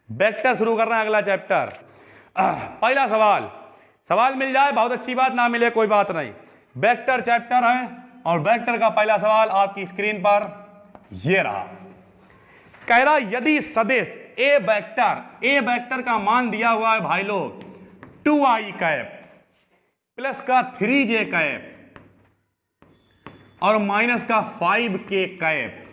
Vector शुरू कर रहे हैं, अगला चैप्टर। पहला सवाल मिल जाए बहुत अच्छी बात, ना मिले कोई बात नहीं। वेक्टर चैप्टर है और वेक्टर का पहला सवाल आपकी स्क्रीन पर ये रहा। कह रहा यदि सदिश ए वेक्टर का मान दिया हुआ है भाई लोग 2i कैप प्लस का 3j कैप और माइनस का 5k कैप,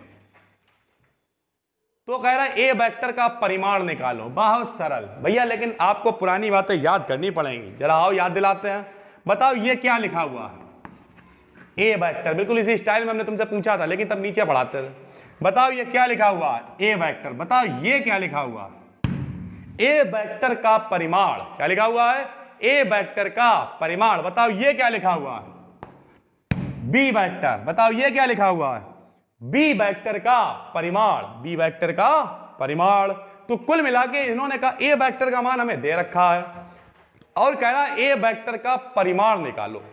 तो कह रहा है ए वेक्टर का परिमाण निकालो। बहुत सरल भैया, लेकिन आपको पुरानी बातें याद करनी पड़ेंगी। जरा आओ याद दिलाते हैं। बताओ ये क्या लिखा हुआ है, ए वेक्टर। बिल्कुल इसी स्टाइल में हमने तुमसे पूछा था, लेकिन तब नीचे पढ़ाते थे। बताओ ये क्या लिखा हुआ है, ए वेक्टर। बताओ ये क्या लिखा हुआ, ए वेक्टर का परिमाण। क्या लिखा हुआ है, ए वेक्टर का परिमाण। बताओ ये क्या लिखा हुआ है, बी वेक्टर। बताओ ये क्या लिखा हुआ है, बी वेक्टर का परिमाण। बी वेक्टर का परिमाण। तो कुल मिला के इन्होंने कहा ए वेक्टर का मान हमें दे रखा है और कह रहा है ए वेक्टर का परिमाण निकालो।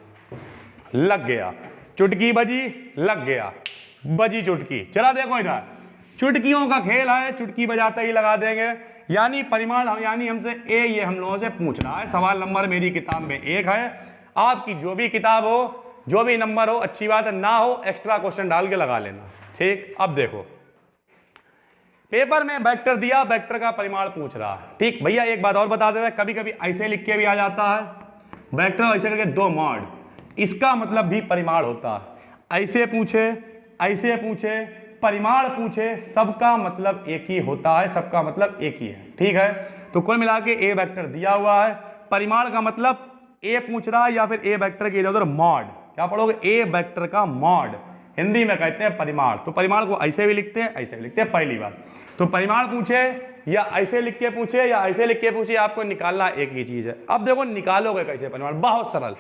लग गया, चुटकी बजी, लग गया, बजी चुटकी। चला देखो इधर, चुटकियों का खेल है, चुटकी बजाते ही लगा देंगे। यानी परिमाण, यानी हमसे ए, ये हम लोगों से पूछ रहा है। सवाल नंबर मेरी किताब में 1 है। आपकी जो भी किताब हो, जो भी नंबर हो, अच्छी बात है, ना हो एक्स्ट्रा क्वेश्चन डाल के लगा लेना। ठीक, अब देखो पेपर में वेक्टर दिया, वेक्टर का परिमाण पूछ रहा है। ठीक भैया, एक बात और बता देता, कभी कभी ऐसे लिख के भी आ जाता है वेक्टर, ऐसे करके 2 मॉड, इसका मतलब भी परिमाण होता है। ऐसे पूछे, ऐसे पूछे, परिमाण पूछे, सबका मतलब एक ही होता है, सबका मतलब एक ही है। ठीक है, तो कुल मिला के ए वेक्टर दिया हुआ है, परिमाण का मतलब ए पूछ रहा है या फिर ए वेक्टर के इधर उधर मॉड। क्या पढ़ोगे, ए वेक्टर का मॉड, हिंदी में कहते हैं परिमाण। तो परिमाण को ऐसे भी लिखते हैं, ऐसे भी लिखते हैं। पहली बात तो परिमाण पूछे या ऐसे लिख के पूछे या ऐसे लिख के पूछे, आपको निकालना एक ही चीज है। अब देखो निकालोगे कैसे परिमाण, बहुत सरल।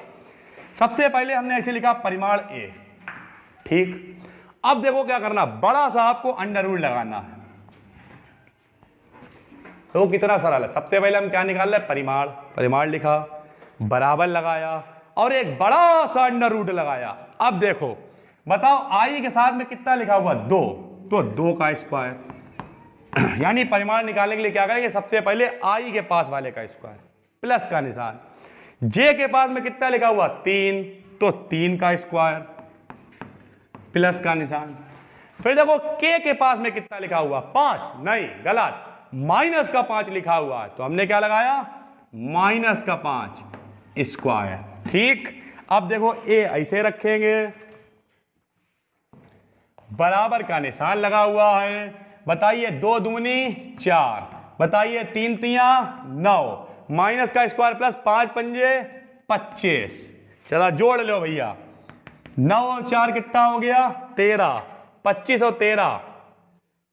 सबसे पहले हमने ऐसे लिखा परिमाण ए। ठीक, अब देखो क्या करना, बड़ा सा आपको अंडर रूट लगाना है। तो कितना सरल है। सबसे पहले हम क्या निकाल रहे हैं, परिमाण। परिमाण लिखा, बराबर लगाया और एक बड़ा सा अंडर रूट लगाया। अब देखो बताओ आई के साथ में कितना लिखा हुआ, 2, तो 2 का स्क्वायर। यानी परिमाण निकालने के लिए क्या करेंगे, सबसे पहले आई के पास वाले का स्क्वायर, प्लस का निशान। जे के पास में कितना लिखा हुआ, 3, तो 3 का स्क्वायर, प्लस का निशान। फिर देखो के पास में कितना लिखा हुआ, 5, नहीं गलत, माइनस का 5 लिखा हुआ है, तो हमने क्या लगाया, माइनस का 5 स्क्वायर। ठीक, अब देखो ए ऐसे रखेंगे, बराबर का निशान लगा हुआ है। बताइए 2 दूनी 4, बताइए 3 तिया 9, माइनस का स्क्वायर प्लस 5 पंजे 25। चला जोड़ लो भैया, 9 और 4 कितना हो गया, 13, 25 और 13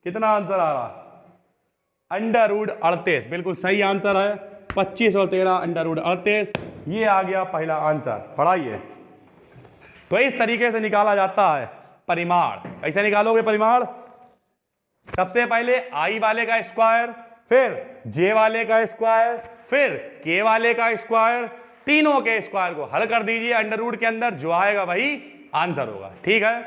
कितना आंसर आ रहा, अंडर रूट 38। बिल्कुल सही आंसर है, 25 और 13 अंडर रूट 38। ये आ गया पहला आंसर। पढ़ाइए। तो इस तरीके से निकाला जाता है परिमाण। कैसे निकालोगे परिमाण, सबसे पहले आई वाले का स्क्वायर, फिर जे वाले का स्क्वायर, फिर के वाले का स्क्वायर, तीनों के स्क्वायर को हल कर दीजिए अंडर रूट के अंदर, जो आएगा वही आंसर होगा। ठीक है,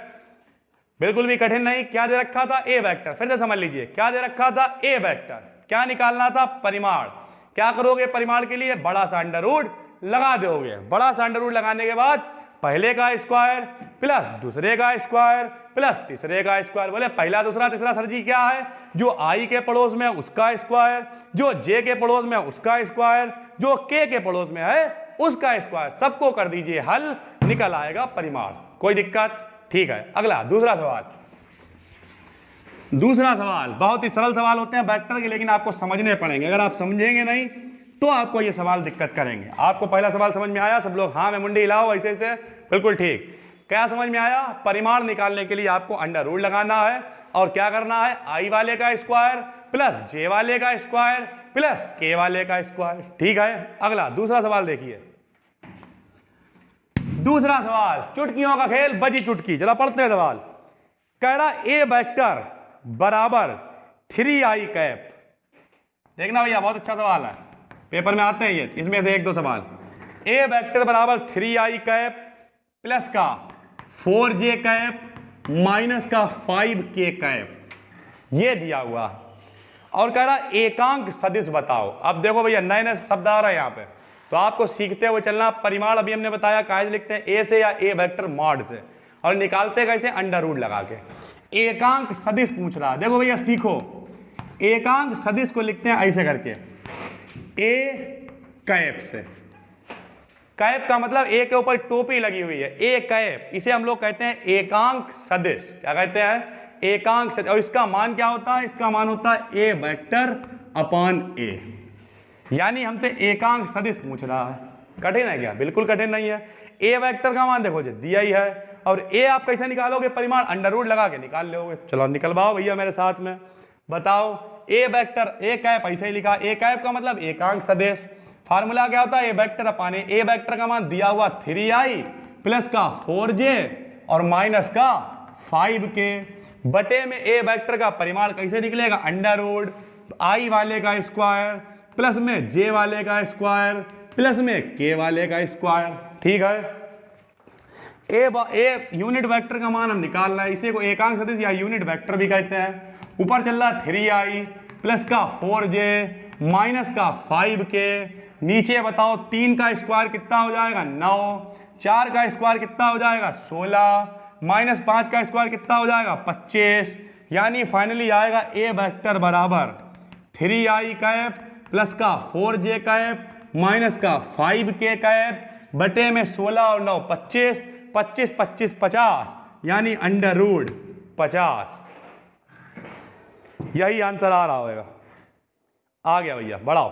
बिल्कुल भी कठिन नहीं। क्या दे रखा था, ए वेक्टर। फिर से समझ लीजिए, क्या दे रखा था, ए वेक्टर। क्या निकालना था, परिमाण। क्या करोगे परिमाण के लिए, बड़ा सा अंडर रूट लगा दोगे। बड़ा सा अंडर रूट लगाने के बाद पहले का स्क्वायर प्लस दूसरे का स्क्वायर प्लस तीसरे का स्क्वायर। बोले पहला दूसरा तीसरा सर जी क्या है, जो आई के पड़ोस में उसका स्क्वायर, जो जे के पड़ोस में उसका स्क्वायर, जो के पड़ोस में है उसका स्क्वायर, सबको कर दीजिए हल, निकल आएगा परिमाण। कोई दिक्कत, ठीक है। अगला दूसरा सवाल। दूसरा सवाल बहुत ही सरल सवाल होते हैं वेक्टर के, लेकिन आपको समझने पड़ेंगे। अगर आप समझेंगे नहीं तो आपको ये सवाल दिक्कत करेंगे। आपको पहला सवाल समझ में आया, सब लोग हाँ में मुंडी हिलाओ ऐसे ऐसे, बिल्कुल ठीक। क्या समझ में आया, परिमाण निकालने के लिए आपको अंडर रूट लगाना है और क्या करना है, आई वाले का स्क्वायर प्लस जे वाले का स्क्वायर प्लस के वाले का स्क्वायर। ठीक है, अगला दूसरा सवाल देखिए। दूसरा सवाल, चुटकियों का खेल, बजी चुटकी। जरा पढ़ते हैं सवाल। कह रहा ए वेक्टर बराबर 3i कैप। देखना भैया बहुत अच्छा सवाल है, पेपर में आते हैं ये, इसमें से 1-2 सवाल। ए वेक्टर बराबर 3i कैप प्लस का 4j कैप माइनस का 5k कैप, ये दिया हुआ। और कह रहा एकांक सदिश बताओ। अब देखो भैया नए नए शब्द आ रहे हैं यहाँ पे, तो आपको सीखते हुए चलना। परिमाण अभी हमने बताया काहे लिखते हैं, ए से या ए वेक्टर मॉड से, और निकालते कैसे, अंडर रूट लगा के। एकांक सदिश पूछ रहा है, देखो भैया सीखो, एकांक सदिश को लिखते हैं ऐसे करके, ए कैप से। कैप का मतलब ए के ऊपर टोपी लगी हुई है, ए कैप, इसे हम लोग कहते हैं एकांक सदिश। क्या कहते हैं, एकांक सदिश। और इसका मान क्या होता है, इसका मान होता है ए वेक्टर अपॉन ए। यानी हमसे एकांक सदिश पूछ रहा है। कठिन है क्या, बिल्कुल कठिन नहीं है। ए वेक्टर का मान देखो जी दिया ही है, और ए आप कैसे निकालोगे, परिमाण अंडर रूट लगा के निकाल लोगे। चलो निकलवाओ भैया मेरे साथ में, बताओ। ए वेक्टर ए कैप ऐसे ही लिखा, ए कैप का मतलब एकांक सदिश। फार्मूला क्या होता है, ए वेक्टर अपॉन ए वेक्टर का मान दिया हुआ 3i प्लस का 4j और माइनस का 5k बटे में ए वेक्टर का परिमाण कैसे निकलेगा, अंडर रूट आई वाले का स्क्वायर प्लस में जे वाले का स्क्वायर प्लस में के वाले का स्क्वायर। ठीक है, ए यूनिट वेक्टर का मान हम निकाल रहे हैं, इसे को एकांक सदिश या यूनिट वेक्टर भी कहते हैं। ऊपर चल रहा 3i प्लस का 4j माइनस का 5k, नीचे बताओ 3 का स्क्वायर कितना हो जाएगा 9, 4 का स्क्वायर कितना हो जाएगा 16, माइनस 5 का स्क्वायर कितना हो जाएगा 25। यानी फाइनली आएगा ए वेक्टर बराबर 3i कैप प्लस का 4j कैप माइनस का 5k कैप बटे में 16 और 9 25, 25 25 50, यानी अंडर रूट 50। यही आंसर आ रहा होगा। आ गया भैया, बढ़ाओ।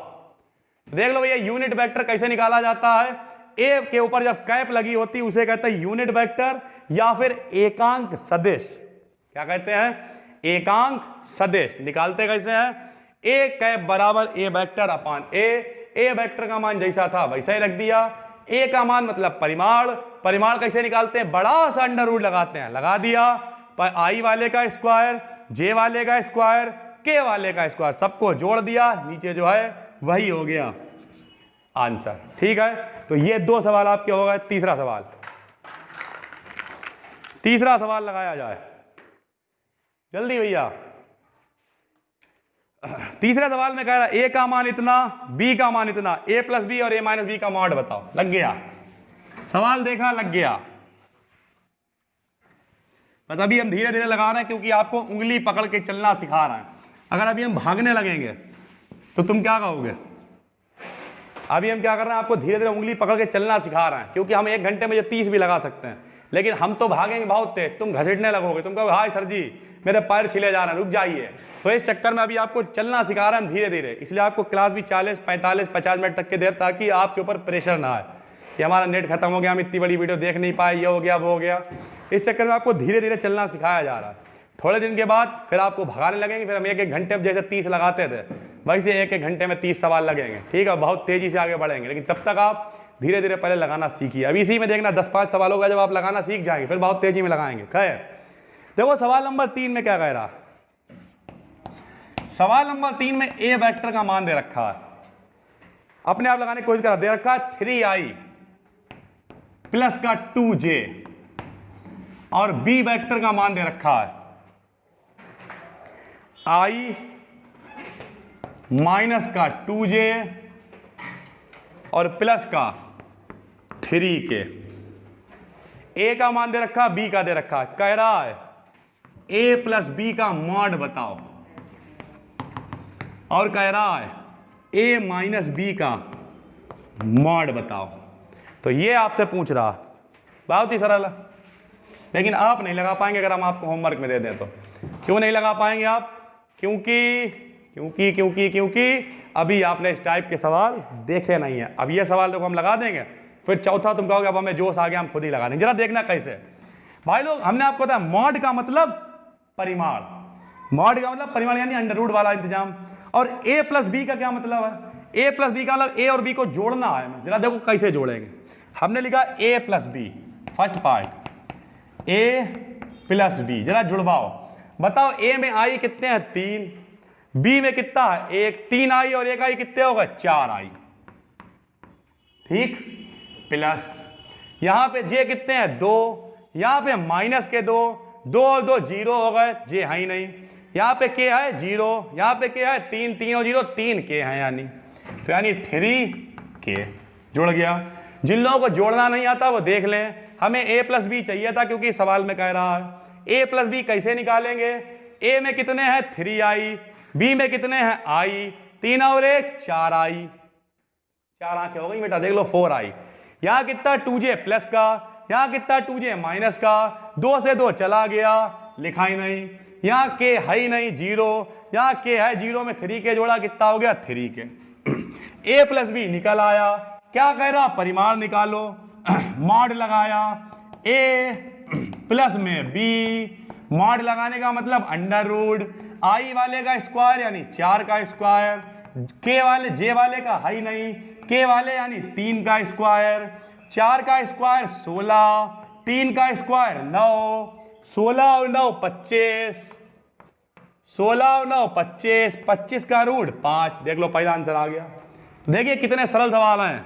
देख लो भैया यूनिट वेक्टर कैसे निकाला जाता है। ए के ऊपर जब कैप लगी होती है उसे कहते हैं यूनिट वेक्टर या फिर एकांक सदिश। क्या कहते हैं, एकांक सदिश। निकालते कैसे हैं, ए कैप बराबर ए वेक्टर अपॉन ए वेक्टर का मान जैसा था वैसा ही रख दिया। ए का मान मतलब परिमाण, परिमाण कैसे निकालते हैं, बड़ा सा अंडर रूट लगाते हैं, लगा दिया। आई वाले का स्क्वायर, जे वाले का स्क्वायर, के वाले का स्क्वायर, सबको जोड़ दिया, नीचे जो है वही हो गया आंसर। ठीक है, तो ये 2 सवाल आपके हो गए। तीसरा सवाल लगाया जाए जल्दी भैया। तीसरे सवाल में कह रहा है ए का मान इतना, बी का मान इतना, ए प्लस बी और ए माइनस बी का मॉड बताओ। लग गया सवाल, देखा लग गया। बस अभी हम धीरे धीरे लगा रहे हैं क्योंकि आपको उंगली पकड़ के चलना सिखा रहे हैं। अगर अभी हम भागने लगेंगे तो तुम क्या कहोगे। अभी हम क्या कर रहे हैं, आपको धीरे धीरे उंगली पकड़ के चलना सिखा रहे हैं, क्योंकि हम 1 घंटे में ये 30 भी लगा सकते हैं, लेकिन हम तो भागेंगे बहुत तेज, तुम घसीटने लगोगे, तुम कहोगे हाय सर जी मेरे पैर छिले जा रहे हैं, रुक जाइए। तो इस चक्कर में अभी आपको चलना सिखा रहे हैं हम धीरे धीरे, इसलिए आपको क्लास भी 40 45 50 मिनट तक के देर, ताकि आपके ऊपर प्रेशर ना आए कि हमारा नेट खत्म हो गया, हम इतनी बड़ी वीडियो देख नहीं पाए, ये हो गया वो हो गया। इस चक्कर में आपको धीरे धीरे चलना सिखाया जा रहा है। थोड़े दिन के बाद फिर आपको भगाने लगेंगे, फिर हम 1 घंटे में जैसे 30 लगाते थे वैसे 1 घंटे में 30 सवाल लगेंगे। ठीक है, बहुत तेजी से आगे बढ़ेंगे, लेकिन तब तक आप धीरे धीरे पहले लगाना सीखिए। अभी इसी में देखना 10-5 सवालों का जब आप लगाना सीख जाएंगे फिर बहुत तेजी में लगाएंगे। खैर देखो सवाल नंबर 3 में क्या कह रहा। सवाल नंबर 3 में ए वेक्टर का मान दे रखा है, अपने आप लगाने की कोशिश करा। दे रखा है 3i प्लस का 2j और बी वेक्टर का मान दे रखा है i माइनस का 2j और प्लस का 3k। ए का मान दे रखा, बी का दे रखा। कह रहा है ए प्लस बी का मॉड बताओ, और कह रहा है ए माइनस बी का मॉड बताओ। तो ये आपसे पूछ रहा, बहुत ही सरल है, लेकिन आप नहीं लगा पाएंगे अगर हम आपको होमवर्क में दे दें तो। क्यों नहीं लगा पाएंगे आप, क्योंकि अभी आपने इस टाइप के सवाल देखे नहीं है। अब ये सवाल देखो हम लगा देंगे, फिर चौथा तुम कहोगे अब हमें जोश आ गया हम खुद ही लगा देंगे। जरा देखना कैसे भाई लोग, हमने आपको बताया मॉड का मतलब परिमाण, मॉड का मतलब परिमाण यानी अंडर रूट वाला इंतजाम। और ए प्लस बी का क्या मतलब है, ए प्लस बी का मतलब ए और बी को जोड़ना है। जरा देखो कैसे जोड़ेंगे। हमने लिखा A plus B, first part A plus B, जरा जुड़वाओ। बताओ ए में आई कितने हैं 3, बी में कितना है 1, 3 आई और 1 आई कितने होगा 4 आई। ठीक, प्लस यहां पे जे कितने हैं 2, यहां पे माइनस के 2, 2 और 2 0 हो गए, जे है ही नहीं। यहाँ पे के है 0, यहाँ पे के है 3, 3 और 0 3 के हैं यानी, तो यानी 3 के जुड़ गया। जिन लोगों को जोड़ना नहीं आता वो देख लें, हमें a प्लस बी चाहिए था क्योंकि सवाल में कह रहा है। a प्लस बी कैसे निकालेंगे? a में कितने हैं 3i, b में कितने हैं i, 3 और 1 4i, 4 आंखें हो गई बेटा, देख लो 4i। यहाँ कितना 2j प्लस का, यहाँ कितना 2j माइनस का, 2 से 2 चला गया, लिखा ही नहीं। यहाँ के है ही नहीं 0, यहाँ के है 0 में 3 के जोड़ा कितना हो गया 3 के। a प्लस बी निकल आया। क्या कह रहा? परिमाण निकालो। मॉड लगाया a प्लस में b, मॉड लगाने का मतलब अंडर रूट, i वाले का स्क्वायर यानी 4 का स्क्वायर, k वाले j वाले का है ही नहीं, k वाले यानी 3 का स्क्वायर, 4 का स्क्वायर 16, 3 का स्क्वायर 9, 16 और 9 25, 16 और 9 25, 25 का रूट 5। देख लो पहला आंसर आ गया। देखिए कितने सरल सवाल हैं।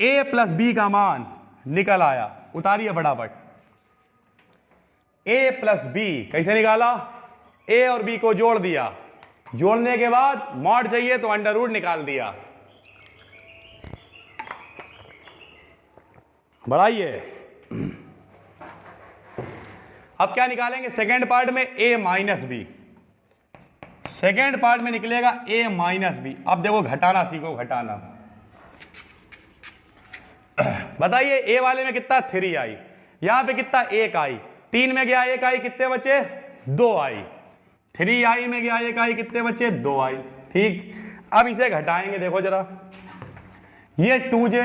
a प्लस बी का मान निकल आया, उतारिए फटाफट। a प्लस बी कैसे निकाला? a और b को जोड़ दिया, जोड़ने के बाद मॉड चाहिए तो अंडर रूट निकाल दिया। बढ़ाइए। अब क्या निकालेंगे सेकेंड पार्ट में? a minus B. Second part में निकलेगा a माइनस बी। अब देखो घटाना सीखो, घटाना। बताइए a वाले में कितना 3i, यहां पे कितना 1i, 3 में गया 1i कितने बचे 2i, 3i में गया 1i कितने बचे 2i। ठीक, अब इसे घटाएंगे। देखो जरा, ये 2j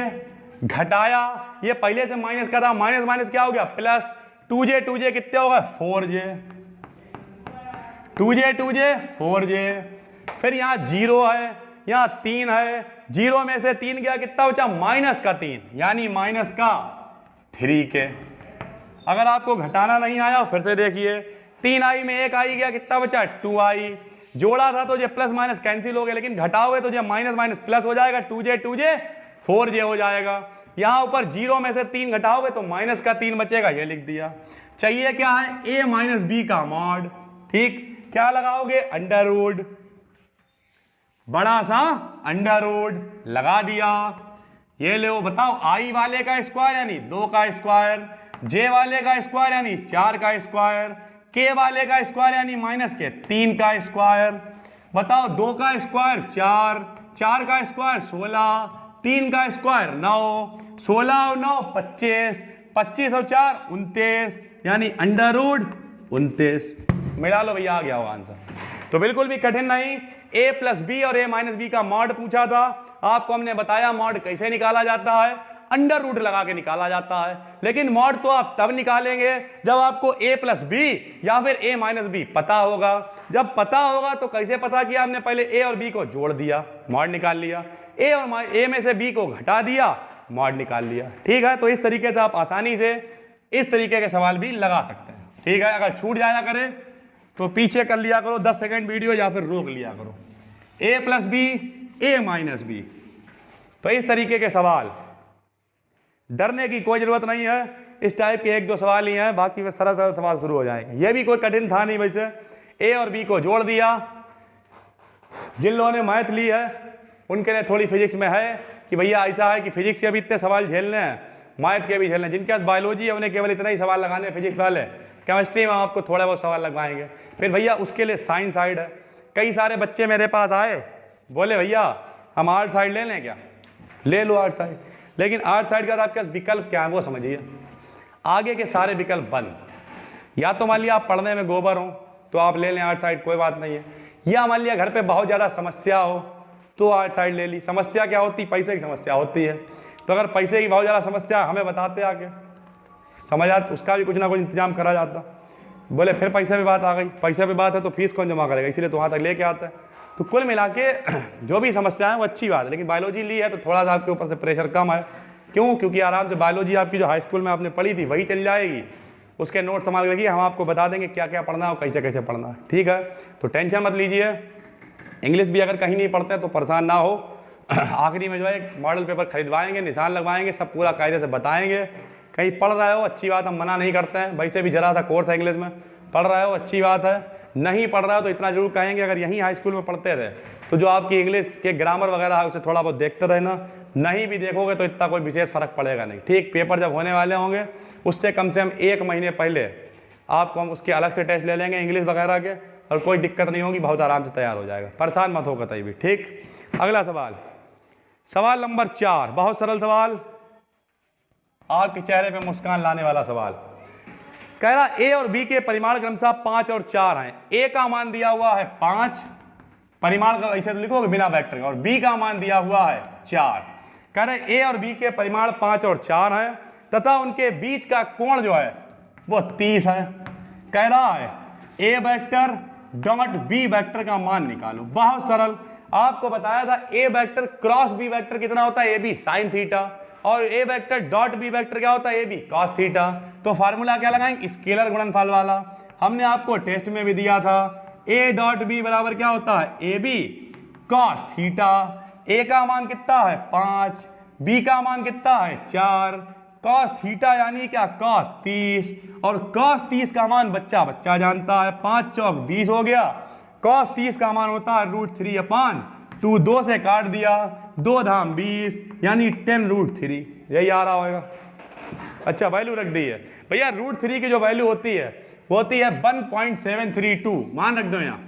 घटाया, ये पहले से माइनस का था, माइनस माइनस क्या हो गया प्लस, 2j 2j कितने होगा 4j, 2j 2j 4j। फिर यहाँ 0 है, यहाँ 3 है, 0 में से 3 गया कितना बचा माइनस का 3 यानी माइनस का 3 के। अगर आपको घटाना नहीं आया फिर से देखिए, 3i में 1i गया कितना बचा 2i, जोड़ा था तो ये प्लस माइनस कैंसिल हो गया, लेकिन घटाओगे तो ये माइनस माइनस प्लस हो जाएगा, 2j 2j 4j हो जाएगा। यहाँ ऊपर 0 में से 3 घटाओगे तो माइनस का 3 बचेगा, ये लिख दिया। चाहिए क्या है? a माइनस बी का मॉड। ठीक, क्या लगाओगे? अंडर रूट, बड़ा सा अंडर रूट लगा दिया। ये लो बताओ, i वाले का स्क्वायर यानी 2 का स्क्वायर, j वाले का स्क्वायर यानी 4 का स्क्वायर, k वाले का स्क्वायर यानी माइनस के 3 का स्क्वायर। बताओ 2 का स्क्वायर 4, 4 का स्क्वायर 16, 3 का स्क्वायर 9, 16 और 9 25, 25 और 4 29 यानी अंडर रूट 29। मिला लो भैया, आ गया होगा आंसर। तो बिल्कुल भी कठिन नहीं। a प्लस बी और a माइनस बी का मॉड पूछा था, आपको हमने बताया मॉड कैसे निकाला जाता है, अंडर रूट लगा के निकाला जाता है। लेकिन मॉड तो आप तब निकालेंगे जब आपको a प्लस बी या फिर a माइनस बी पता होगा। जब पता होगा तो कैसे पता किया हमने? पहले a और b को जोड़ दिया, मॉड निकाल लिया, a और a में से b को घटा दिया, मॉड निकाल लिया। ठीक है, तो इस तरीके से आप आसानी से इस तरीके के सवाल भी लगा सकते हैं। ठीक है, अगर छूट जाया करे तो पीछे कर लिया करो 10 सेकंड वीडियो, या फिर रोक लिया करो। a plus B, a minus B. तो इस तरीके के सवाल, डरने की कोई जरूरत नहीं है। इस टाइप के 1-2 सवाल ही हैं, बाकी में सरल सरल सवाल शुरू हो जाएंगे। ये भी कोई कठिन था नहीं वैसे। a और b को जोड़ दिया। जिन लोगों ने मैथ ली है उनके लिए थोड़ी फिजिक्स में है कि भैया ऐसा है कि फिजिक्स के भी इतने सवाल झेलने हैं, मैथ के भी झेलने हैं। जिनके पास बायोलॉजी है उन्हें केवल इतना ही सवाल लगाने हैं फिजिक्स वाले, केमिस्ट्री में आपको थोड़ा बहुत सवाल लगवाएंगे। फिर भैया उसके लिए साइंस साइड है। कई सारे बच्चे मेरे पास आए, बोले भैया हम आर्ट साइड ले लें क्या? ले लो आर्ट साइड, लेकिन आर्ट साइड का आपके पास विकल्प क्या है वो समझिए। आगे के सारे विकल्प बंद। या तो मान लिया आप पढ़ने में गोबर हो तो आप ले लें आर्ट साइड, कोई बात नहीं है। या मान लिया घर पे बहुत ज़्यादा समस्या हो तो आर्ट साइड ले ली। समस्या क्या होती? पैसे की समस्या होती है। तो अगर पैसे की बहुत ज़्यादा समस्या हमें बताते आके, समझ आते, उसका भी कुछ ना कुछ इंतजाम करा जाता। बोले फिर पैसे पे बात आ गई, पैसे पे बात है तो फीस कौन जमा करेगा, इसीलिए तो वहाँ तक लेके आता है। तो कुल मिला के जो भी समस्या है वो अच्छी बात है, लेकिन बायोलॉजी ली है तो थोड़ा सा आपके ऊपर से प्रेशर कम है। क्यों? क्योंकि आराम से बायोलॉजी आपकी जो हाई स्कूल में आपने पढ़ी थी वही चल जाएगी। उसके नोट संभाल के रखिए, हम आपको बता देंगे क्या क्या पढ़ना है और कैसे कैसे पढ़ना है। ठीक है, तो टेंशन मत लीजिए। इंग्लिश भी अगर कहीं नहीं पढ़ते हैं तो परेशान ना हो। आखिरी में जो है एक मॉडल पेपर खरीदवाएंगे, निशान लगवाएंगे, सब पूरा कायदे से बताएंगे। कहीं पढ़ रहे हो अच्छी बात, हम मना नहीं करते हैं। वैसे भी जरा सा कोर्स है इंग्लिश में, पढ़ रहे हो अच्छी बात है। नहीं पढ़ रहा है तो इतना जरूर कहेंगे, अगर यहीं हाई स्कूल में पढ़ते रहे तो जो आपकी इंग्लिश के ग्रामर वगैरह है उसे थोड़ा बहुत देखते रहना, नहीं भी देखोगे तो इतना कोई विशेष फर्क पड़ेगा नहीं। ठीक, पेपर जब होने वाले होंगे उससे कम से कम 1 महीने पहले आपको हम उसके अलग से टेस्ट ले लेंगे इंग्लिश वगैरह के, और कोई दिक्कत नहीं होगी, बहुत आराम से तैयार हो जाएगा, परेशान मत हो कतई भी। ठीक, अगला सवाल, सवाल नंबर 4, बहुत सरल सवाल, आपके चेहरे पे मुस्कान लाने वाला सवाल। कह रहा ए और बी के परिमाण क्रमशः 5 और 4 हैं। ए का मान दिया हुआ है 5, परिमाण का ऐसे तो लिखोगे बिना वेक्टर के, और बी का मान दिया हुआ है 4। कह रहे ए और बी के परिमाण 5 और 4 हैं तथा उनके बीच का कोण जो है वो 30 है। कह रहा है ए वेक्टर डॉट बी वेक्टर का मान निकालो। बहुत सरल, आपको बताया था ए वेक्टर क्रॉस बी वेक्टर कितना होता है, ए बी साइन थीटा, और ए वेक्टर डॉट बी वेक्टर क्या होता है, ए बी कॉस थीटा। तो फार्मूला क्या लगाएंगे, स्केलर गुणनफल वाला। हमने आपको टेस्ट में भी दिया था ए डॉट बी बराबर क्या होता है, ए बी कॉस थीटा। ए का मान कितना है 5, बी का मान कितना है 4, कॉस थीटा यानी क्या कॉस 30, और कॉस 30 का मान बच्चा बच्चा जानता है, 5 चौक 20 हो गया। कॉस 30 का मान होता है √3/2, 2 से काट दिया, 2 धाम 20 यानी 10√3, यही आ रहा होगा। अच्छा, वैल्यू रख दी है भैया, √3 की जो वैल्यू होती है वो होती है 1.732, मान रख दो यहाँ।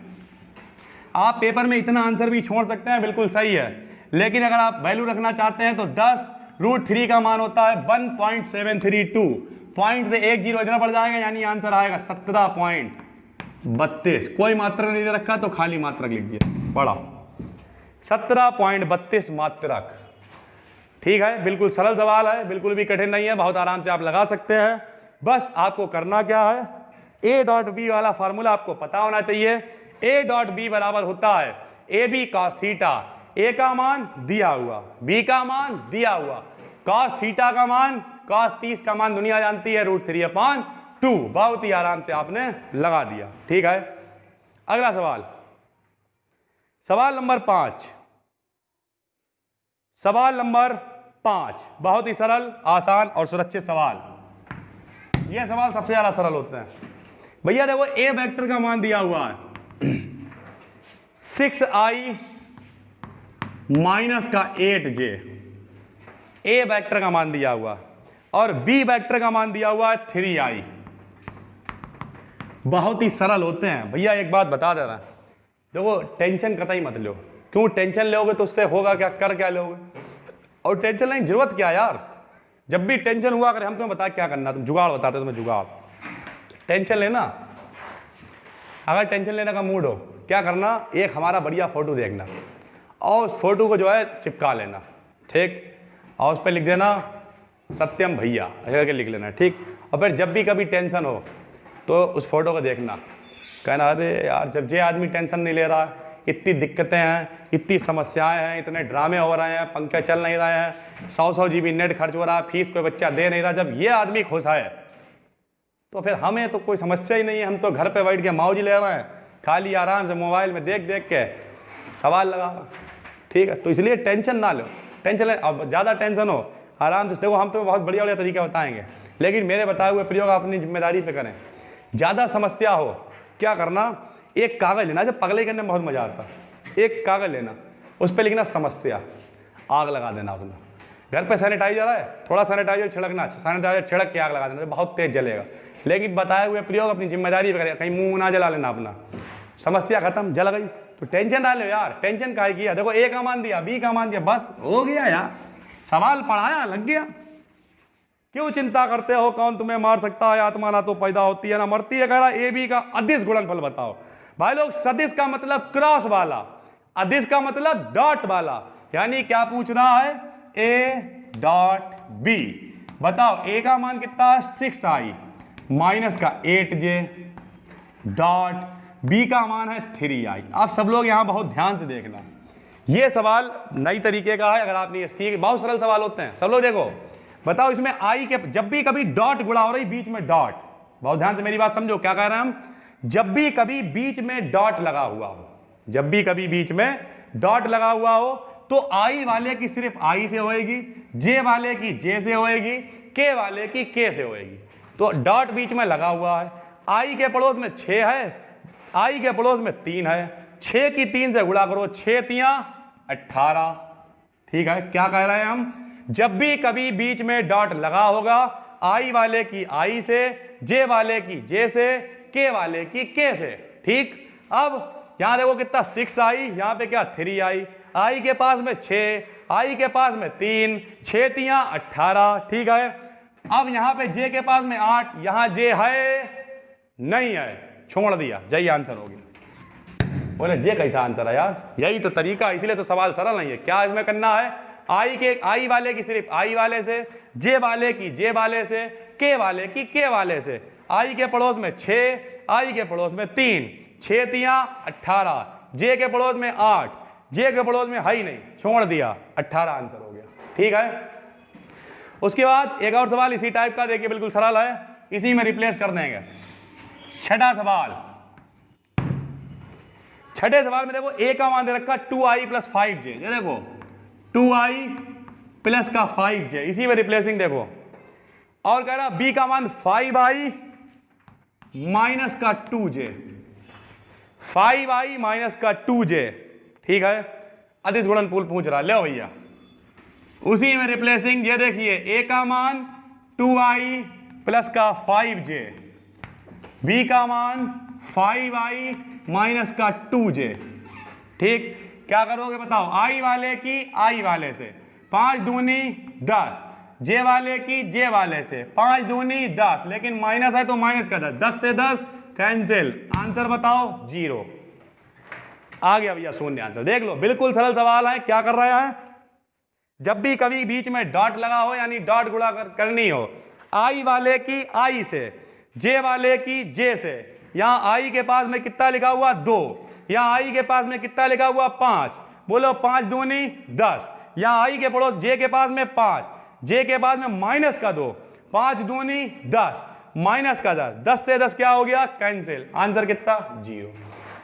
आप पेपर में इतना आंसर भी छोड़ सकते हैं, बिल्कुल सही है, लेकिन अगर आप वैल्यू रखना चाहते हैं तो 10√3 का मान होता है 1.732, पॉइंट से 1 0 इधर बढ़ जाएगा यानी आंसर आएगा 17.32। कोई मात्रक नहीं दे रखा तो खाली मात्रक लिख दिया, पढ़ा 17.32 मात्रक। ठीक है, बिल्कुल सरल सवाल है, बिल्कुल भी कठिन नहीं है, बहुत आराम से आप लगा सकते हैं। बस आपको करना क्या है, ए डॉट बी वाला फार्मूला आपको पता होना चाहिए। ए डॉट बी बराबर होता है ए बी कॉस थीटा, ए का मान दिया हुआ, बी का मान दिया हुआ, कॉस थीटा का मान, कॉस 30 का मान दुनिया जानती है √3/2। बहुत ही आराम से आपने लगा दिया। ठीक है, अगला सवाल, सवाल नंबर 5। सवाल नंबर 5 बहुत ही सरल, आसान और सुरक्षित सवाल। यह सवाल सबसे ज्यादा सरल होते हैं भैया। देखो ए वेक्टर का मान दिया हुआ है 6i माइनस का 8j, ए वेक्टर का मान दिया हुआ, और बी वेक्टर का मान दिया हुआ है 3i। बहुत ही सरल होते हैं भैया। एक बात बता दे रहा है, देखो टेंशन कतई मत लो, क्यों टेंशन लोगे तो उससे होगा क्या, कर क्या लोगे, और टेंशन लेने की जरूरत क्या यार। जब भी टेंशन हुआ करे हम तुम्हें बता क्या करना, तुम जुगाड़ बताते तुम्हें जुगाड़। टेंशन लेना, अगर टेंशन लेने का मूड हो क्या करना, एक हमारा बढ़िया फोटो देखना और उस फोटो को जो है चिपका लेना, ठीक, और उस पर लिख देना सत्यम भैया ऐसे करके लिख लेना, ठीक। और फिर जब भी कभी टेंशन हो तो उस फोटो को देखना, कहना अरे यार जब ये आदमी टेंशन नहीं ले रहा है, इतनी दिक्कतें हैं, इतनी समस्याएं हैं, इतने ड्रामे हो रहे हैं, पंखे चल नहीं रहे हैं, 100 GB नेट खर्च हो रहा है, फीस कोई बच्चा दे नहीं रहा, जब ये आदमी खुश है तो फिर हमें तो कोई समस्या ही नहीं है, हम तो घर पे बैठ के मौज ले रहे हैं, खाली आराम से मोबाइल में देख देख के सवाल लगा, ठीक है। तो इसलिए टेंशन ना लो, टेंशन ले, अब ज़्यादा टेंशन हो आराम से देखो, हम तो बहुत बढ़िया बढ़िया तरीका बताएंगे, लेकिन मेरे बताए हुए प्रयोग अपनी जिम्मेदारी पे करें। ज़्यादा समस्या हो क्या करना, एक कागज़ लेना, जब पगले करने में बहुत मज़ा आता है, एक कागज़ लेना, उस पर लिखना समस्या, आग लगा देना उसमें। घर पे सैनिटाइजर है, थोड़ा सैनिटाइजर छिड़कना, सैनिटाइजर छिड़क के आग लगा देना, बहुत तेज जलेगा, लेकिन बताए हुए प्रयोग अपनी जिम्मेदारी पे करें, कहीं मुंह ना जला लेना अपना। समस्या खत्म, जल गई तो टेंशन डालो यार, टेंशन काहे किया। देखो ए का मान दिया, बी का मान दिया, बस हो गया यार, सवाल पढ़ाया लग गया। क्यों चिंता करते हो, कौन तुम्हें मार सकता है, आत्मा ना तो पैदा होती है ना मरती है। कह रहा ए बी का अदिश गुणनफल बताओ। भाई लोग सदिश का मतलब क्रॉस वाला, अदिश का मतलब डॉट वाला, यानी क्या पूछ रहा है, ए डॉट बी। बताओ ए का मान कितना है 6i माइनस का 8j डॉट बी का मान है 3i। आप सब लोग यहां बहुत ध्यान से देखना, ये सवाल नई तरीके का है, अगर आपने ये सीख, बहुत सरल सवाल होते हैं। सब लोग देखो, बताओ इसमें आई के जब भी कभी डॉट गुणा हो रही बीच में डॉट, बहुत ध्यान से मेरी बात समझो, क्या कह रहे हैं हम, जब भी कभी बीच में डॉट लगा हुआ हो, जब भी कभी बीच में डॉट लगा हुआ हो तो आई वाले की सिर्फ आई से होएगी, जे वाले की जे से होएगी, के वाले की के से होएगी। तो डॉट बीच में लगा हुआ है, आई के पड़ोस में 6 है, आई के पड़ोस में 3 है, 6 की 3 से गुणा करो, 6 तियां 18। ठीक है, क्या कह रहे हैं हम, जब भी कभी बीच में डॉट लगा होगा आई वाले की आई से, जे वाले की जे से, के वाले की के से। ठीक, अब यहां देखो कितना 6 आई, यहां पे क्या 3 आई के पास में 6, आई के पास में 3, 6 तियां 18। ठीक है, अब यहां पे जे के पास में 8, यहां जे है नहीं है, छोड़ दिया, यही आंसर हो गया। बोले जे कैसा आंसर है यार, यही तो तरीका, इसीलिए तो सवाल सरल नहीं है। क्या इसमें करना है, आई वाले की सिर्फ आई वाले से, जे वाले की जे वाले से, के वाले की के वाले से। आई के पड़ोस में 6, आई के पड़ोस में 3, 6 तियां 18, जे के पड़ोस में 8, जे के पड़ोस में है ही नहीं, छोड़ दिया, 18 आंसर हो गया। ठीक है, उसके बाद एक और सवाल इसी टाइप का, देखिए बिल्कुल सरल है, इसी में रिप्लेस कर देंगे। छठा सवाल, छठे सवाल में देखो ए का मान दे रखा 2i + 5j, ये देखो 2i प्लस का 5j, इसी में रिप्लेसिंग देखो। और कह रहा बी का मान 5i माइनस का 2j, 5i माइनस का 2j। ठीक है, अदिश गुणनफल पूछ रहा, ले भैया उसी में रिप्लेसिंग। ये देखिए ए का मान 2i प्लस का 5j, बी का मान 5i माइनस का 2j। ठीक, क्या करोगे बताओ, आई वाले की आई वाले से 5 दूनी 10, जे वाले की जे वाले से 5 दूनी 10, लेकिन माइनस है तो माइनस का 10, 10 से 10 कैंसिल, आंसर बताओ 0। आ गया भैया शून्य आंसर। देख लो बिल्कुल सरल सवाल है। क्या कर रहे हैं, जब भी कभी बीच में डॉट लगा हो यानी डॉट गुणा करनी हो, आई वाले की आई से, जे वाले की जे से, यहां आई के पास में कितना लिखा हुआ 2, यहां आई के पास में कितना लिखा हुआ 5, बोलो 5 दूनी 10, यहां आई के पड़ोस जे के पास में 5, जे के पास में माइनस का 2, 5 दूनी 10 माइनस का 10, 10 से 10 क्या हो गया कैंसिल, आंसर कितना 0।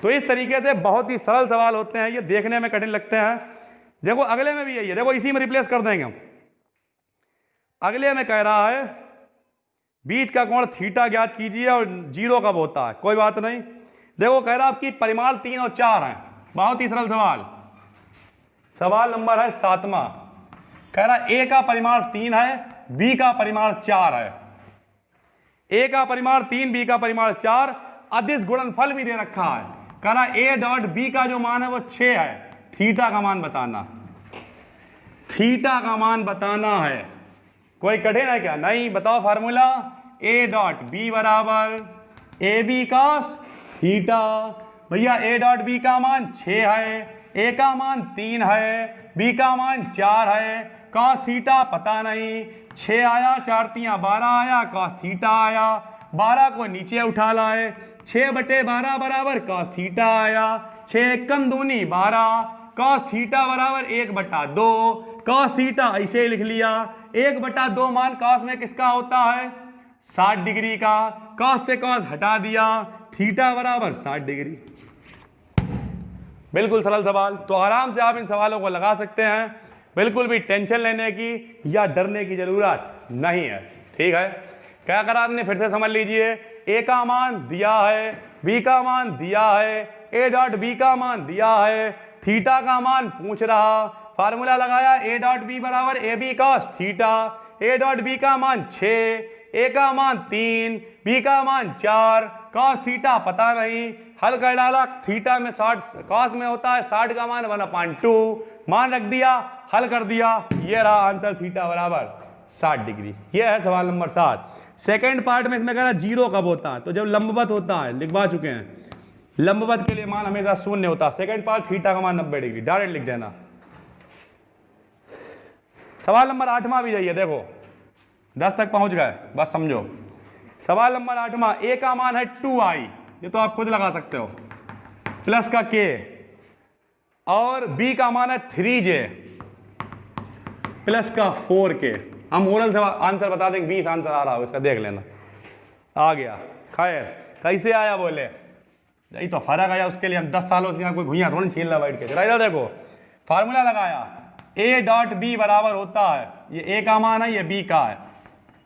तो इस तरीके से बहुत ही सरल सवाल होते हैं, ये देखने में कठिन लगते हैं। देखो अगले में भी यही है, देखो इसी में रिप्लेस कर देंगे हम। अगले में कह रहा है बीच का कोण थीटा ज्ञात कीजिए और 0 कब होता है। कोई बात नहीं, देखो कह रहा आपकी परिमाण 3 और 4 है, बहुत ही सरल सवाल। सवाल नंबर है 7वां, कह रहा ए का परिमाण 3 है, बी का परिमाण 4 है। ए का परिमाण 3, बी का परिमाण 4, अदिश गुणनफल भी दे रखा है। कह रहा ए डॉट बी का जो मान है वो 6 है, थीटा का मान बताना, थीटा का मान बताना है। कोई कठिन है क्या, नहीं, बताओ फार्मूला, ए डॉट बी बराबर ए बी कॉस थीटा। भैया ए डॉट बी का मान 6 है, ए का मान 3 है, बी का मान 4 है, कॉस थीटा पता नहीं, 6 आया, 4 तियां 12 आया, कॉस थीटा आया, 12 को नीचे उठा लाए, 6/12 बराबर कॉस थीटा आया, 6 कम दूनी 12, कॉस थीटा बराबर 1/2, कॉस थीटा ऐसे ही लिख लिया, 1/2 मान कॉस में किसका होता है 60 डिग्री का, कॉस से कॉस हटा दिया, थीटा बराबर 60 डिग्री। बिल्कुल सरल सवाल, तो आराम से आप इन सवालों को लगा सकते हैं, बिल्कुल भी टेंशन लेने की या डरने की जरूरत नहीं है। ठीक है, क्या करा आपने, फिर से समझ लीजिए, ए का मान दिया है, बी का मान दिया है, ए डॉट बी का मान दिया है, थीटा का मान पूछ रहा, फार्मूला लगाया, ए डॉट बी बराबर A B cos theta, A dot B का मान 6, ए का मान 3, बी का मान 4, कॉस थीटा पता नहीं, हल कर डाला, थीटा में 60, कॉस में होता है 60 का मान 1/2, मान रख दिया, हल कर दिया, ये रहा आंसर, थीटा बराबर 60 डिग्री। ये है सवाल नंबर 7। सेकेंड पार्ट में इसमें कह रहा 0 कब होता है, तो जब लंबवत होता है, लिखवा चुके हैं, लंबवत के लिए मान हमेशा 0 होता है। सेकेंड पार्ट थीटा का मान 90 डिग्री, डायरेक्ट लिख देना। सवाल नंबर 8वां भी जाइए, देखो 10 तक पहुंच गए, बस समझो। सवाल नंबर 8वां, ए का मान है 2i, ये तो आप खुद लगा सकते हो, प्लस का k, और बी का मान है 3j प्लस का 4k। हम ओरल से आंसर बता देंगे, 20 आंसर आ रहा हो इसका, देख लेना। आ गया, खैर कैसे आया बोले, यही तो फर्क आया, उसके लिए हम 10 सालों से यहाँ कोई भुइयां थोड़ी छील रहा बैठ के। जरा इधर देखो, फार्मूला लगाया, ए डॉट बी बराबर होता है, ये ए का मान है, ये बी का है,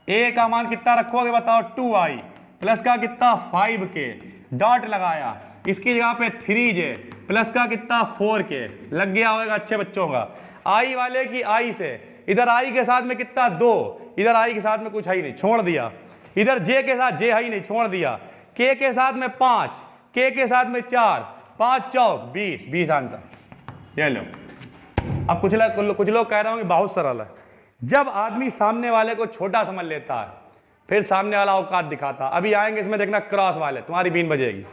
ए का मान कितना रखोगे बताओ 2i, प्लस का कितना 5k, डॉट लगाया, इसकी जगह पे 3j प्लस का कितना 4k लग गया होगा अच्छे बच्चों का। आई वाले की आई से, इधर आई के साथ में कितना 2, इधर आई के साथ में कुछ है ही नहीं, छोड़ दिया। इधर जे के साथ जे है ही नहीं, छोड़ दिया। के साथ में 5, के साथ में 4, 5 चौक 20, 20 आंसर। ये लो। अब कुछ लोग कह रहे होंगे बहुत सरल है। जब आदमी सामने वाले को छोटा समझ लेता है फिर सामने वाला औकात दिखाता। अभी आएंगे इसमें देखना क्रॉस वाले, तुम्हारी बीन बजेगी।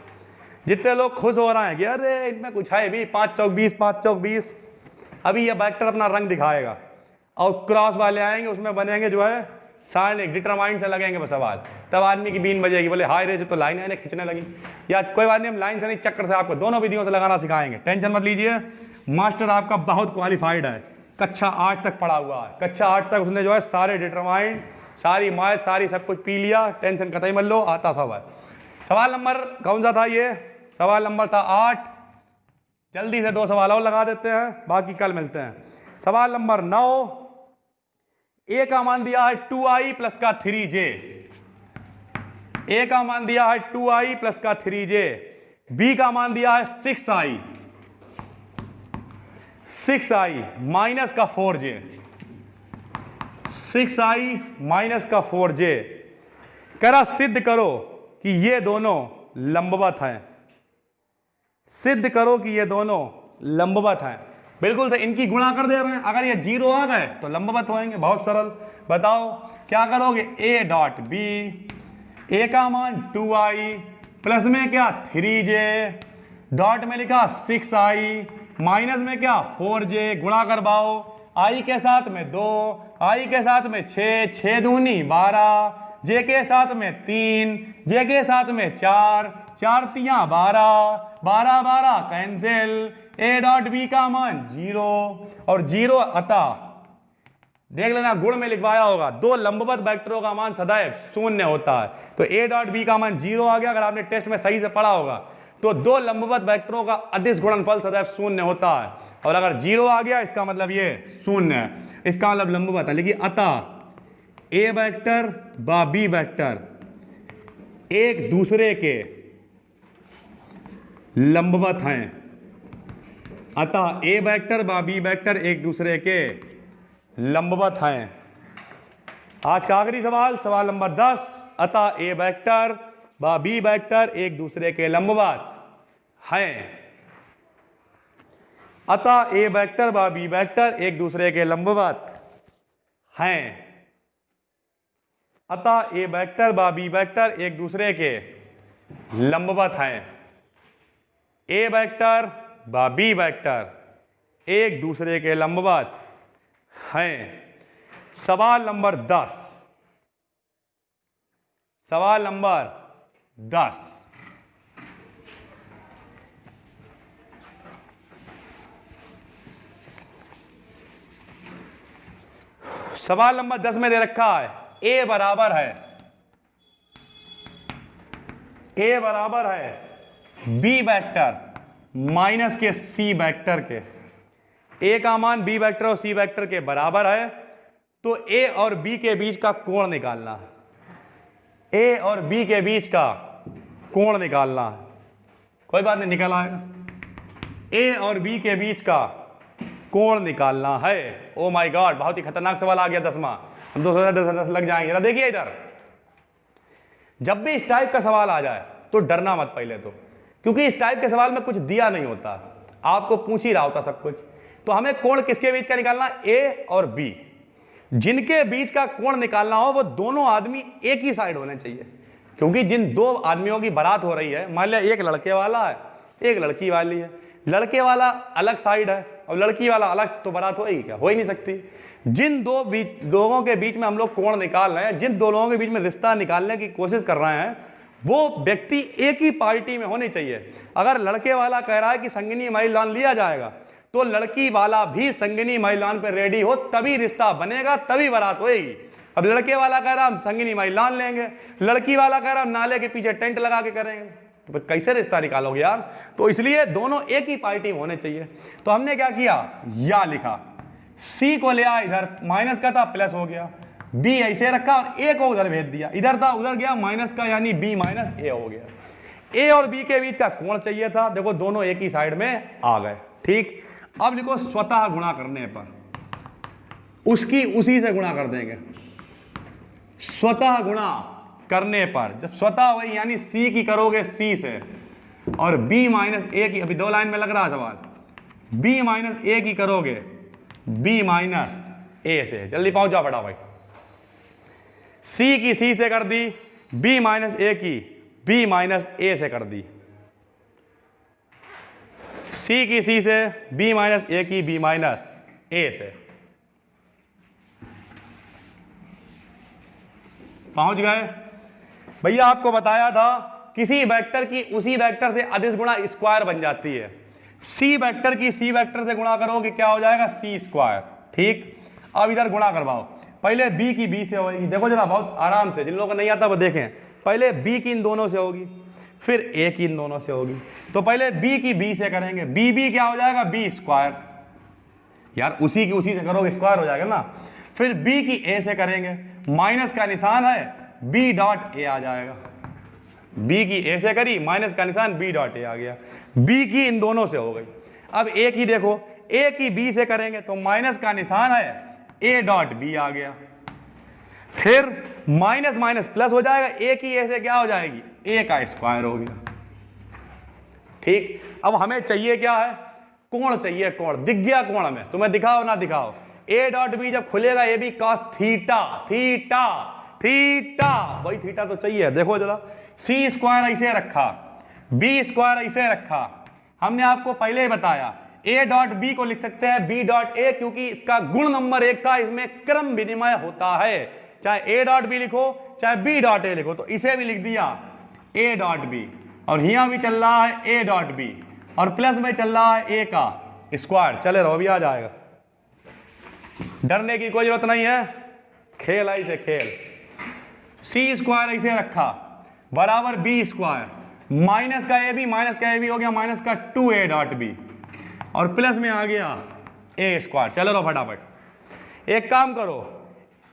जितने लोग खुश हो रहे हैं कि अरे इनमें कुछ है भी, 5 चौक 20, 5 चौक 20, अभी ये वेक्टर अपना रंग दिखाएगा। और क्रॉस वाले आएंगे उसमें बनेंगे जो है साइनिक डिटरमाइंड से लगेंगे बस सवाल, तब आदमी की बीन बजेगी, बोले हाय रे जो तो लाइन है खींचने लगी। या कोई बात नहीं, हम लाइन से नहीं चक्कर से आपको दोनों विधियों से लगाना सिखाएंगे, टेंशन मत लीजिए। मास्टर आपका बहुत क्वालिफाइड है, कक्षा 8 तक पढ़ा हुआ है। कक्षा 8 तक उसने जो है सारे डिटरमाइंड, सारी मैथ, सारी सब कुछ पी लिया, टेंशन कतई मत लो, आता सब है। सवाल नंबर कौन सा था ये? सवाल नंबर था 8। जल्दी से 2 सवाल और लगा देते हैं, बाकी कल मिलते हैं। सवाल नंबर 9, ए का मान दिया है 2i प्लस का 3j। ए का मान दिया है 2i प्लस का 3j। बी का मान दिया है 6i माइनस का 4j। 6i माइनस का 4j। कह रहा सिद्ध करो कि ये दोनों लंबवत हैं। सिद्ध करो कि ये दोनों लंबवत हैं। बिल्कुल से इनकी गुणा कर दे रहे हैं, अगर ये 0 आ गए तो लंबवत होंगे। बहुत सरल, बताओ क्या करोगे? a डॉट बी, ए का मान 2i प्लस में क्या 3j, डॉट में लिखा 6i, माइनस में क्या 4j, गुणा कर पाओ। i के साथ में 2, i के साथ में 6, 6 दूनी 12, j के साथ में 3, j के साथ में 4, 4 तियां 12, 12 12 कैंसिल। a डॉट बी का मान 0 और 0 अतः देख लेना गुण में लिखवाया होगा, 2 लंबवत वेक्टरों का मान सदैव 0 होता है। तो a डॉट बी का मान 0 आ गया। अगर आपने टेस्ट में सही से पढ़ा होगा तो 2 लंबवत वेक्टरों का अदिश गुणनफल सदैव 0 होता है। और अगर 0 आ गया इसका मतलब ये 0 है, इसका मतलब लंबवत है। लेकिन अतः a वेक्टर व b वेक्टर एक दूसरे के लंबवत हैं। अतः a वेक्टर व b वेक्टर एक दूसरे के लंबवत हैं। आज का आखिरी सवाल, सवाल नंबर 10। अतः a वेक्टर व b वेक्टर एक दूसरे के लंबवत हैं। अतः a वेक्टर व b वेक्टर एक दूसरे के लंबवत हैं। अतः a वेक्टर व b वेक्टर एक दूसरे के लंबवत हैं। a वेक्टर व b वेक्टर एक दूसरे के लंबवत हैं। सवाल नंबर 10। सवाल नंबर 10। सवाल नंबर 10 में दे रखा है a बराबर है, a बराबर है b वेक्टर माइनस के c वेक्टर के। a का मान b वेक्टर और c वेक्टर के बराबर है, तो a और b के बीच का कोण निकालना है। a और b के बीच का कोण निकालना है। कोई बात नहीं, निकल आएगा। a और b के बीच का कोण निकालना है। ओ माय गॉड, बहुत ही खतरनाक सवाल आ गया 10वां। हम तो सोचा 10 लग जाएंगे ना। देखिए इधर, जब भी इस टाइप का सवाल आ जाए तो डरना मत पहले तो, क्योंकि इस टाइप के सवाल में कुछ दिया नहीं होता, आपको पूछ ही रहा होता सब कुछ। तो हमें कोण किसके बीच का निकालना? a और b। जिनके बीच का कोण निकालना हो वो दोनों आदमी एक ही साइड होने चाहिए, क्योंकि जिन 2 आदमियों की बारात हो रही है, मान लिया एक लड़के वाला है एक लड़की वाली है, लड़के वाला अलग साइड है और लड़की वाला अलग, तो बारात होगी क्या? हो ही नहीं सकती। जिन 2 लोगों के बीच में हम लोग कोण निकाल रहे हैं, जिन 2 लोगों के बीच में रिश्ता निकालने की कोशिश कर रहे हैं, वो व्यक्ति एक ही पार्टी में होने चाहिए। अगर लड़के वाला कह रहा है कि संगिनी महिलान लिया जाएगा, तो लड़की वाला भी संगिनी महिलान पर रेडी हो, तभी रिश्ता बनेगा, तभी बारात होएगी। अब लड़के वाला कह रहा हम संगिनी महिलान लेंगे, लड़की वाला कह रहा हम नाले के पीछे टेंट लगा के करेंगे, तो कैसे रिश्ता निकालोगे यार? तो इसलिए दोनों एक ही पार्टी में होने चाहिए। तो हमने क्या किया, या लिखा, सी को ले आया इधर, माइनस का था प्लस हो गया, बी ऐसे रखा और ए को उधर भेज दिया, इधर था उधर गया माइनस का, यानी बी माइनस ए हो गया। ए और बी के बीच का कोण चाहिए था, देखो दोनों एक ही साइड में आ गए। ठीक, अब लिखो स्वतः गुणा करने पर, उसकी उसी से गुणा कर देंगे। स्वतः गुणा करने पर, जब स्वतः वही यानी सी की करोगे सी से, और बी माइनस ए की, अभी 2 लाइन में लग रहा है सवाल, बी माइनस ए की करोगे बी माइनस ए से, जल्दी पहुंच जाओ फटाफट। सी की सी से कर दी, बी माइनस ए की बी माइनस ए से कर दी, सी की सी से, बी माइनस ए की बी माइनस ए से। पहुंच गए भैया? आपको बताया था किसी वेक्टर की उसी वेक्टर से अदिश गुणा स्क्वायर बन जाती है। सी वेक्टर की सी वेक्टर से गुणा करोगे क्या हो जाएगा? सी स्क्वायर। ठीक, अब इधर गुणा करवाओ, पहले बी की बी से होगी, देखो जरा बहुत आराम से, जिन लोगों को नहीं आता वो देखें। पहले बी की इन दोनों से होगी, फिर ए की इन दोनों से होगी, तो पहले बी की बी से करेंगे, बी बी क्या हो जाएगा? B square. यार उसी की उसी से करोगे स्क्वायर हो जाएगा ना। फिर बी की ए से करेंगे, माइनस का निशान है, बी डॉट ए आ जाएगा। बी की ए से करी, माइनस का निशान, बी डॉट ए आ गया। बी की इन दोनों से हो गई। अब ए की देखो, ए की बी से करेंगे तो माइनस का निशान है, ए डॉट बी आ गया। फिर माइनस माइनस प्लस हो जाएगा, ए की ए से क्या हो जाएगी? ए का स्क्वायर हो गया। ठीक, अब हमें चाहिए क्या है? कोण चाहिए, कोण। दिख गया कोण हमें? तुम्हें दिखाओ ना दिखाओ? ए डॉट बी जब खुलेगा, A B cos theta, theta theta, वही थीटा तो चाहिए। देखो जरा, सी स्क्वायर ऐसे रखा, बी स्क्वायर ऐसे रखा, हमने आपको पहले ही बताया ए डॉट बी को लिख सकते हैं बी डॉट ए, क्योंकि इसका गुण नंबर 1 था, इसमें क्रम विनिमय होता है। चाहे ए डॉट बी लिखो चाहे बी डॉट ए लिखो, तो इसे भी लिख दिया ए डॉट बी, और यहां भी चल रहा है ए डॉट बी, और प्लस में चल रहा है ए का स्क्वायर। चले रहो, भी आ जाएगा, डरने की कोई जरूरत नहीं है, खेल ऐसे खेल। सी स्क्वायर ऐसे रखा बराबर बी स्क्वायर, माइनस का ए बी हो गया माइनस का 2a डॉट बी, और प्लस में आ गया ए स्क्वायर। चलो रो फटाफट, एक काम करो,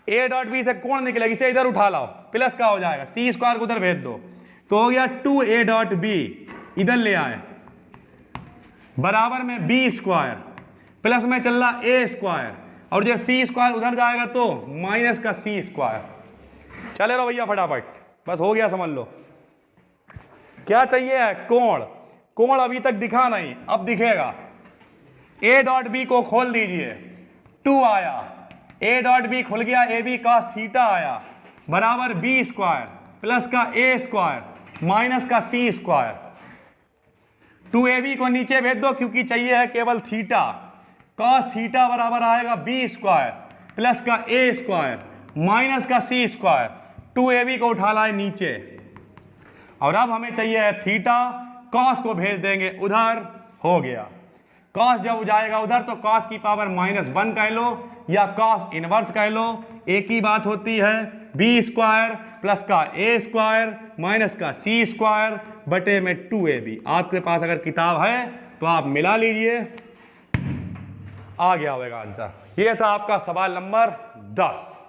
ए डॉट बी से कोण निकलेगी, इसे इधर उठा लाओ, प्लस का हो जाएगा, सी स्क्वायर को उधर भेज दो, तो हो गया 2a डॉट बी, इधर ले आए, बराबर में बी स्क्वायर, प्लस में चल रहा ए स्क्वायर, और जो सी स्क्वायर उधर जाएगा तो माइनस का सी स्क्वायर। चले रो भैया फटाफट, बस हो गया, समझ लो। क्या चाहिए है? कोण। कोण अभी तक दिखा नहीं, अब दिखेगा। ए डॉट बी को खोल दीजिए, 2 आया, ए डॉट बी खुल गया, ए बी कॉस थीटा आया, बराबर बी स्क्वायर प्लस का ए स्क्वायर माइनस का सी स्क्वायर। 2ab को नीचे भेज दो, क्योंकि चाहिए है केवल थीटा। कॉस थीटा बराबर आएगा बी स्क्वायर प्लस का ए स्क्वायर माइनस का सी स्क्वायर। 2ab को उठा लाए नीचे, और अब हमें चाहिए है थीटा, कॉस को भेज देंगे उधर, हो गया। कॉस जब जाएगा उधर तो कॉस की पावर -1 कह लो या कॉस इनवर्स कह लो, एक ही बात होती है। बी स्क्वायर प्लस का ए स्क्वायर माइनस का सी स्क्वायर बटे में 2ab। आपके पास अगर किताब है तो आप मिला लीजिए, आ गया होगा आंसर। ये था आपका सवाल नंबर 10।